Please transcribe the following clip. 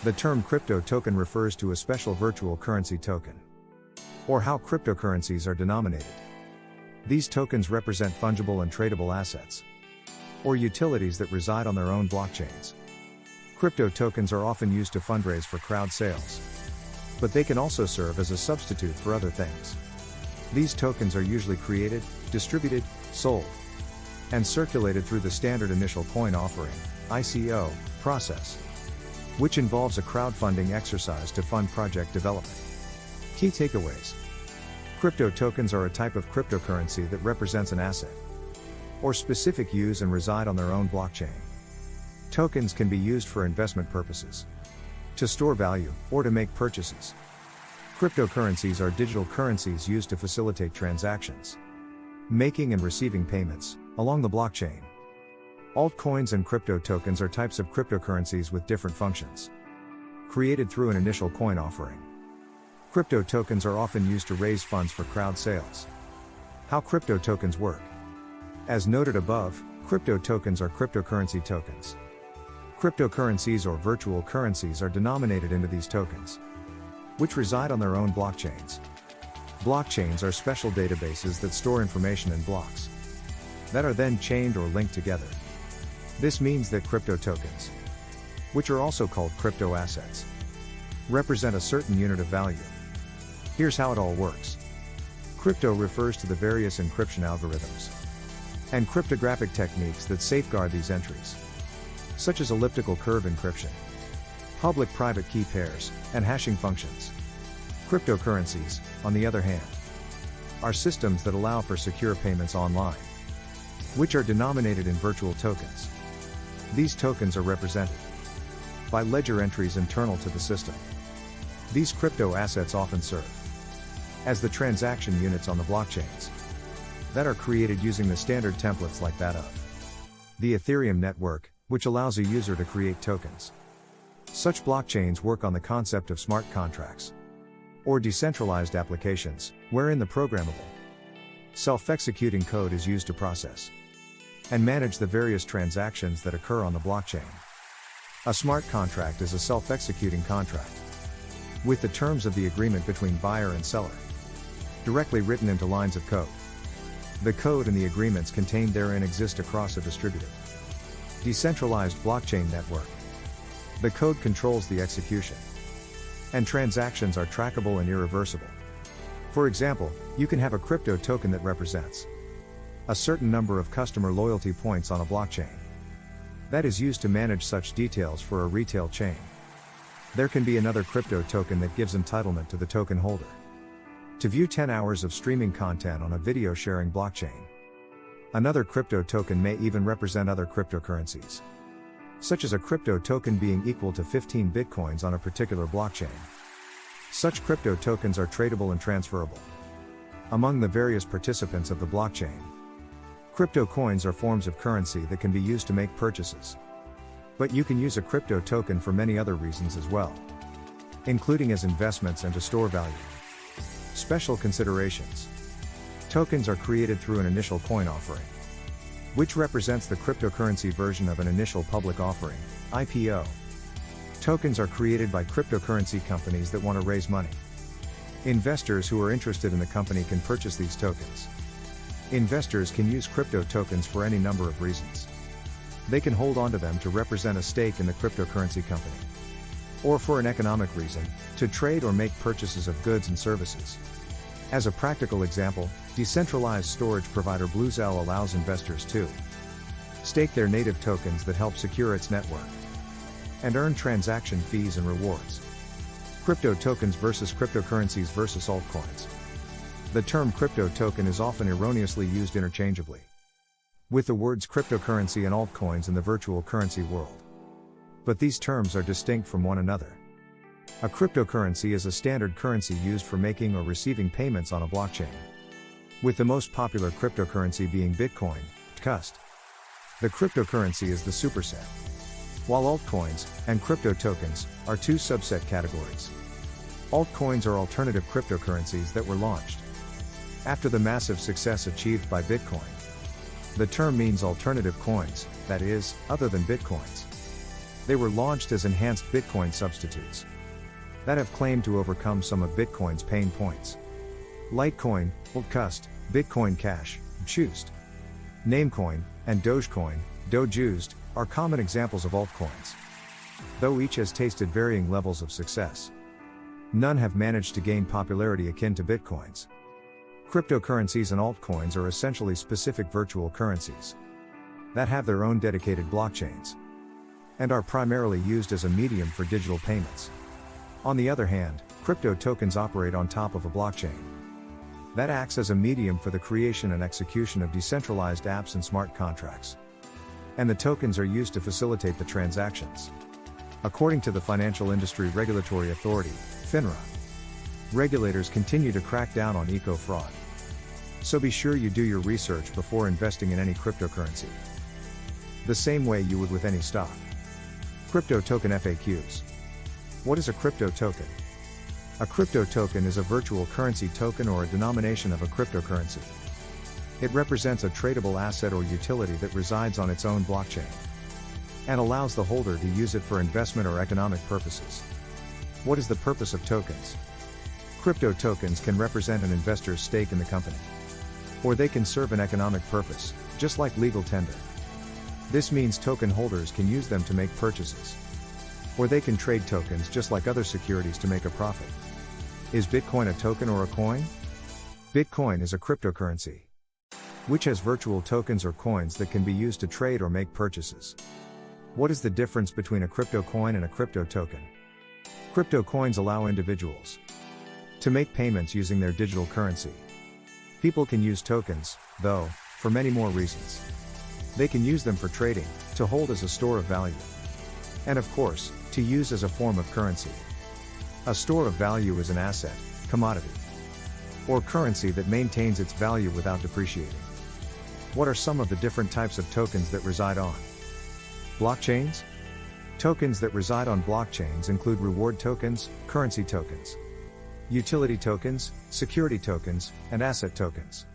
The term crypto token refers to a special virtual currency token, or how cryptocurrencies are denominated. These tokens represent fungible and tradable assets, or utilities that reside on their own blockchains. Crypto tokens are often used to fundraise for crowd sales, but they can also serve as a substitute for other things. These tokens are usually created, distributed, sold, and circulated through the standard initial coin offering (ICO) process, which involves a crowdfunding exercise to fund project development. Key takeaways. Crypto tokens are a type of cryptocurrency that represents an asset, or specific use and reside on their own blockchain. Tokens can be used for investment purposes, to store value, or to make purchases. Cryptocurrencies are digital currencies used to facilitate transactions, making and receiving payments, along the blockchain. Altcoins and crypto tokens are types of cryptocurrencies with different functions, created through an initial coin offering. Crypto tokens are often used to raise funds for crowd sales. How crypto tokens work. As noted above, crypto tokens are cryptocurrency tokens. Cryptocurrencies or virtual currencies are denominated into these tokens, which reside on their own blockchains. Blockchains are special databases that store information in blocks that are then chained or linked together. This means that crypto tokens, which are also called crypto assets, represent a certain unit of value. Here's how it all works. Crypto refers to the various encryption algorithms and cryptographic techniques that safeguard these entries, such as elliptical curve encryption, public-private key pairs, and hashing functions. Cryptocurrencies, on the other hand, are systems that allow for secure payments online, which are denominated in virtual tokens. These tokens are represented by ledger entries internal to the system. These crypto assets often serve as the transaction units on the blockchains that are created using the standard templates like that of the Ethereum network, which allows a user to create tokens. Such blockchains work on the concept of smart contracts, or decentralized applications, wherein the programmable, self-executing code is used to process and manage the various transactions that occur on the blockchain. A smart contract is a self-executing contract, with the terms of the agreement between buyer and seller directly written into lines of code. The code and the agreements contained therein exist across a distributed, decentralized blockchain network. The code controls the execution, and transactions are trackable and irreversible. For example, you can have a crypto token that represents a certain number of customer loyalty points on a blockchain that is used to manage such details for a retail chain. There can be another crypto token that gives entitlement to the token holder to view 10 hours of streaming content on a video sharing blockchain. Another crypto token may even represent other cryptocurrencies, such as a crypto token being equal to 15 bitcoins on a particular blockchain. Such crypto tokens are tradable and transferable among the various participants of the blockchain. Crypto coins are forms of currency that can be used to make purchases. But you can use a crypto token for many other reasons as well, including as investments and to store value. Special considerations. Tokens are created through an initial coin offering, which represents the cryptocurrency version of an initial public offering, IPO. Tokens are created by cryptocurrency companies that want to raise money. Investors who are interested in the company can purchase these tokens. Investors can use crypto tokens for any number of reasons. They can hold onto them to represent a stake in the cryptocurrency company, or for an economic reason, to trade or make purchases of goods and services. As a practical example, decentralized storage provider BlueZell allows investors to stake their native tokens that help secure its network and earn transaction fees and rewards. Crypto tokens versus cryptocurrencies versus altcoins. The term crypto token is often erroneously used interchangeably with the words cryptocurrency and altcoins in the virtual currency world. But these terms are distinct from one another. A cryptocurrency is a standard currency used for making or receiving payments on a blockchain, with the most popular cryptocurrency being Bitcoin, TCUST. The cryptocurrency is the superset, while altcoins and crypto tokens are two subset categories. Altcoins are alternative cryptocurrencies that were launched after the massive success achieved by Bitcoin. The term means alternative coins, that is, other than Bitcoins. They were launched as enhanced Bitcoin substitutes that have claimed to overcome some of Bitcoin's pain points. Litecoin, Altcoin, Bitcoin Cash, Juiced, Namecoin, and Dogecoin, Dojused, are common examples of altcoins. Though each has tasted varying levels of success, none have managed to gain popularity akin to Bitcoins. Cryptocurrencies and altcoins are essentially specific virtual currencies that have their own dedicated blockchains and are primarily used as a medium for digital payments. On the other hand, crypto tokens operate on top of a blockchain that acts as a medium for the creation and execution of decentralized apps and smart contracts. And the tokens are used to facilitate the transactions. According to the Financial Industry Regulatory Authority, FINRA, regulators continue to crack down on eco-fraud. So be sure you do your research before investing in any cryptocurrency, the same way you would with any stock. Crypto token FAQs. What is a crypto token? A crypto token is a virtual currency token or a denomination of a cryptocurrency. It represents a tradable asset or utility that resides on its own blockchain and allows the holder to use it for investment or economic purposes. What is the purpose of tokens? Crypto tokens can represent an investor's stake in the company, or they can serve an economic purpose, just like legal tender. This means token holders can use them to make purchases, or they can trade tokens just like other securities to make a profit. Is Bitcoin a token or a coin? Bitcoin is a cryptocurrency, which has virtual tokens or coins that can be used to trade or make purchases. What is the difference between a crypto coin and a crypto token? Crypto coins allow individuals to make payments using their digital currency. People can use tokens, though, for many more reasons. They can use them for trading, to hold as a store of value, and of course, to use as a form of currency. A store of value is an asset, commodity, or currency that maintains its value without depreciating. What are some of the different types of tokens that reside on blockchains? Tokens that reside on blockchains include reward tokens, currency tokens, utility tokens, security tokens, and asset tokens.